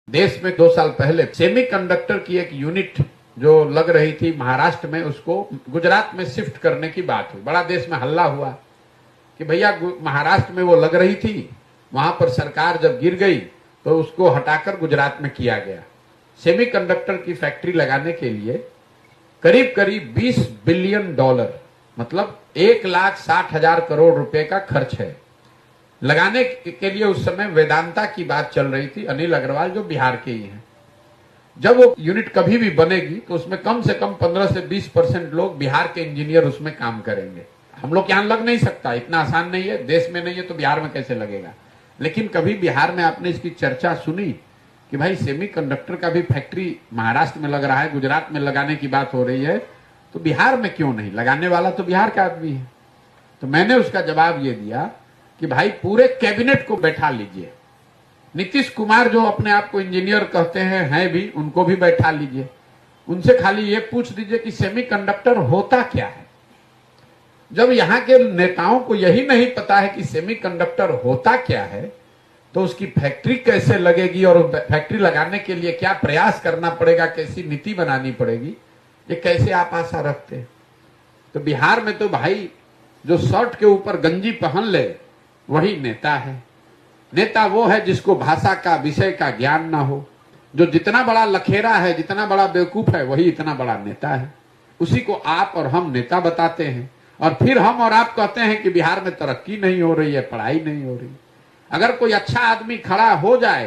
देश में 2 साल पहले सेमीकंडक्टर की एक यूनिट जो लग रही थी महाराष्ट्र में, उसको गुजरात में शिफ्ट करने की बात हुई। बड़ा देश में हल्ला हुआ कि भैया महाराष्ट्र में वो लग रही थी, वहां पर सरकार जब गिर गई तो उसको हटाकर गुजरात में किया गया। सेमीकंडक्टर की फैक्ट्री लगाने के लिए करीब करीब $20 बिलियन, मतलब 1,60,000 करोड़ रुपए का खर्च है। लगाने के लिए उस समय वेदांता की बात चल रही थी, अनिल अग्रवाल जो बिहार के ही हैं। जब वो यूनिट कभी भी बनेगी तो उसमें कम से कम 15 से 20% लोग बिहार के इंजीनियर उसमें काम करेंगे। हम लोग यहाँ लग नहीं सकता, इतना आसान नहीं है, देश में नहीं है तो बिहार में कैसे लगेगा। लेकिन कभी बिहार में आपने इसकी चर्चा सुनी कि भाई सेमीकंडक्टर का भी फैक्ट्री महाराष्ट्र में लग रहा है, गुजरात में लगाने की बात हो रही है, तो बिहार में क्यों नहीं? लगाने वाला तो बिहार का आदमी है। तो मैंने उसका जवाब ये दिया कि भाई पूरे कैबिनेट को बैठा लीजिए, नीतीश कुमार जो अपने आप को इंजीनियर कहते हैं भी, उनको भी बैठा लीजिए, उनसे खाली ये पूछ दीजिए कि सेमीकंडक्टर होता क्या है। जब यहाँ के नेताओं को यही नहीं पता है कि सेमीकंडक्टर होता क्या है, तो उसकी फैक्ट्री कैसे लगेगी और फैक्ट्री लगाने के लिए क्या प्रयास करना पड़ेगा, कैसी नीति बनानी पड़ेगी, ये कैसे आप आशा रखते हैं? तो बिहार में तो भाई जो शर्ट के ऊपर गंजी पहन ले वही नेता है। नेता वो है जिसको भाषा का, विषय का ज्ञान ना हो, जो जितना बड़ा लखेरा है, जितना बड़ा बेवकूफ है, वही इतना बड़ा नेता है। उसी को आप और हम नेता बताते हैं, और फिर हम और आप कहते हैं कि बिहार में तरक्की नहीं हो रही है, पढ़ाई नहीं हो रही। अगर कोई अच्छा आदमी खड़ा हो जाए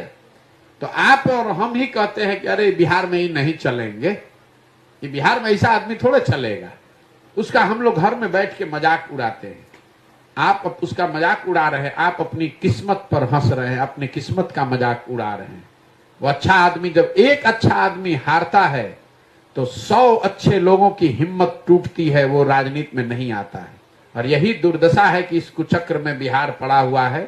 तो आप और हम ही कहते हैं कि अरे बिहार में ही नहीं चलेंगे, कि बिहार में ऐसा आदमी थोड़े चलेगा। उसका हम लोग घर में बैठ के मजाक उड़ाते हैं। आप उसका मजाक उड़ा रहे हैं, आप अपनी किस्मत पर हंस रहे हैं, अपनी किस्मत का मजाक उड़ा रहे हैं। वो अच्छा आदमी, जब एक अच्छा आदमी हारता है तो 100 अच्छे लोगों की हिम्मत टूटती है, वो राजनीति में नहीं आता है। और यही दुर्दशा है कि इस कुचक्र में बिहार पड़ा हुआ है।